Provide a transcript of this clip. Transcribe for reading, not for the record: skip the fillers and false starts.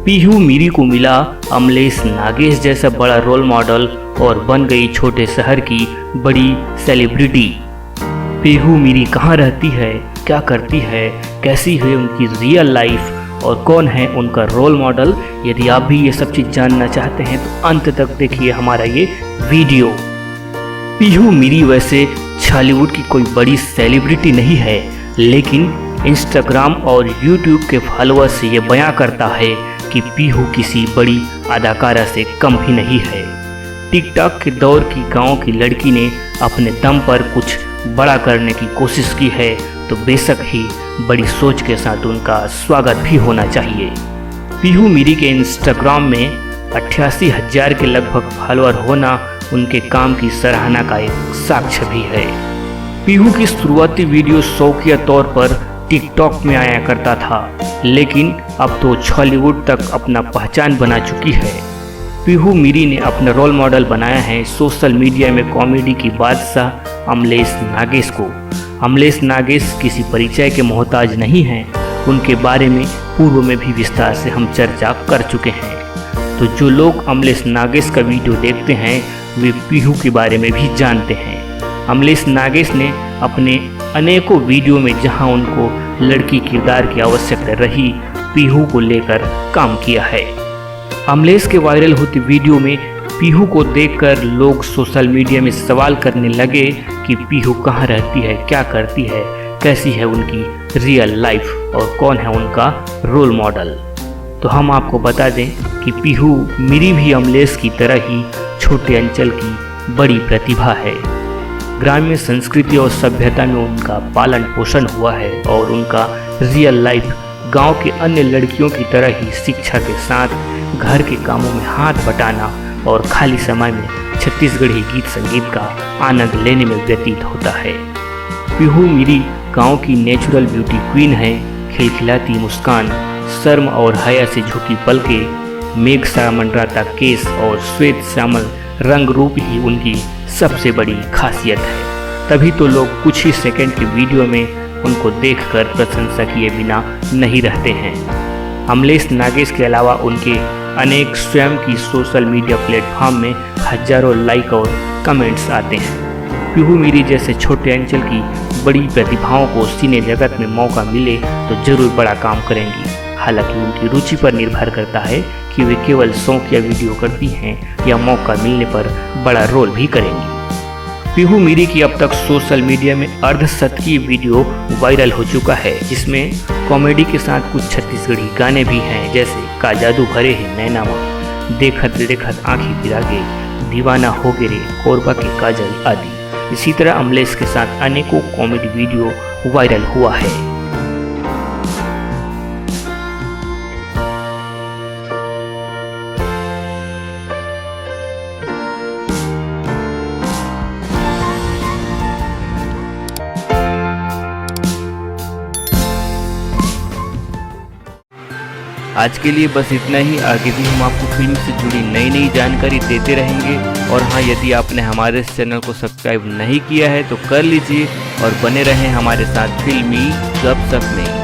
पीहू मीरी को मिला अमलेश नागेश जैसा बड़ा रोल मॉडल और बन गई छोटे शहर की बड़ी सेलिब्रिटी। पीहू मीरी कहाँ रहती है, क्या करती है, कैसी है उनकी रियल लाइफ और कौन है उनका रोल मॉडल। यदि आप भी ये सब चीज़ जानना चाहते हैं तो अंत तक देखिए हमारा ये वीडियो। पीहू मीरी वैसे बॉलीवुड की कोई बड़ी सेलिब्रिटी नहीं है, लेकिन इंस्टाग्राम और यूट्यूब के फॉलोअर्स से ये बयां करता है कि पीहू किसी बड़ी अदाकारा से कम भी नहीं है। टिकटॉक के दौर की गांव की लड़की ने अपने दम पर कुछ बड़ा करने की कोशिश की है तो बेशक ही बड़ी सोच के साथ उनका स्वागत भी होना चाहिए। पीहू मीरी के इंस्टाग्राम में 88,000 के लगभग फॉलोअर होना उनके काम की सराहना का एक साक्ष्य भी है। पीहू की शुरुआती वीडियो शौकिया तौर पर टिकटॉक में आया करता था, लेकिन अब तो बॉलीवुड तक अपना पहचान बना चुकी है। पीहू मीरी ने अपना रोल मॉडल बनाया है सोशल मीडिया में कॉमेडी की बादशाह अमलेश नागेश को। अमलेश नागेश किसी परिचय के मोहताज नहीं हैं, उनके बारे में पूर्व में भी विस्तार से हम चर्चा कर चुके हैं। तो जो लोग अमलेश नागेश का वीडियो देखते हैं वे पीहू के बारे में भी जानते हैं। अमलेश नागेश ने अपने अनेकों वीडियो में जहां उनको लड़की किरदार की आवश्यकता रही, पीहू को लेकर काम किया है। अमलेश के वायरल होती वीडियो में पीहू को देखकर लोग सोशल मीडिया में सवाल करने लगे कि पीहू कहाँ रहती है, क्या करती है, कैसी है उनकी रियल लाइफ और कौन है उनका रोल मॉडल। तो हम आपको बता दें कि पीहू मीरी भी अमलेश की तरह ही छोटे अंचल की बड़ी प्रतिभा है। ग्रामीण संस्कृति और सभ्यता में उनका पालन पोषण हुआ है और उनका रियल लाइफ गांव के अन्य लड़कियों की तरह ही शिक्षा के साथ घर के कामों में हाथ बटाना और खाली समय में छत्तीसगढ़ी गीत संगीत का आनंद लेने में व्यतीत होता है। पीहू मीरी गांव की नेचुरल ब्यूटी क्वीन है। खिलखिलाती मुस्कान, शर्म और हया से झुकी पलकें, मेघ सा मंडराता केस और श्वेत श्यामल रंग रूप ही उनकी सबसे बड़ी खासियत है। तभी तो लोग कुछ ही सेकंड के वीडियो में उनको देखकर प्रशंसा किए बिना नहीं रहते हैं। अमलेश नागेश के अलावा उनके अनेक स्वयं की सोशल मीडिया प्लेटफॉर्म में हजारों लाइक और कमेंट्स आते हैं। पीहू मीरी जैसे छोटे अंचल की बड़ी प्रतिभाओं को सिने जगत में मौका मिले तो जरूर बड़ा काम करेंगी। हालांकि उनकी रुचि पर निर्भर करता है कि वे केवल शौकिया वीडियो करती हैं या मौका मिलने पर बड़ा रोल भी करेंगी। पीहू मीरी की अब तक सोशल मीडिया में अर्धशतकीय वीडियो वायरल हो चुका है, जिसमें कॉमेडी के साथ कुछ छत्तीसगढ़ी गाने भी हैं, जैसे का जादू भरे है नैनामा, देखत देखत आँखें फिरा गे, दीवाना हो गे रे, कोरबा के काजल आदि। इसी तरह अमलेश के साथ अनेकों कॉमेडी वीडियो वायरल हुआ है। आज के लिए बस इतना ही। आगे भी हम आपको फिल्म से जुड़ी नई नई जानकारी देते रहेंगे। और हाँ, यदि आपने हमारे इस चैनल को सब्सक्राइब नहीं किया है तो कर लीजिए और बने रहें हमारे साथ फिल्मी गपशप में।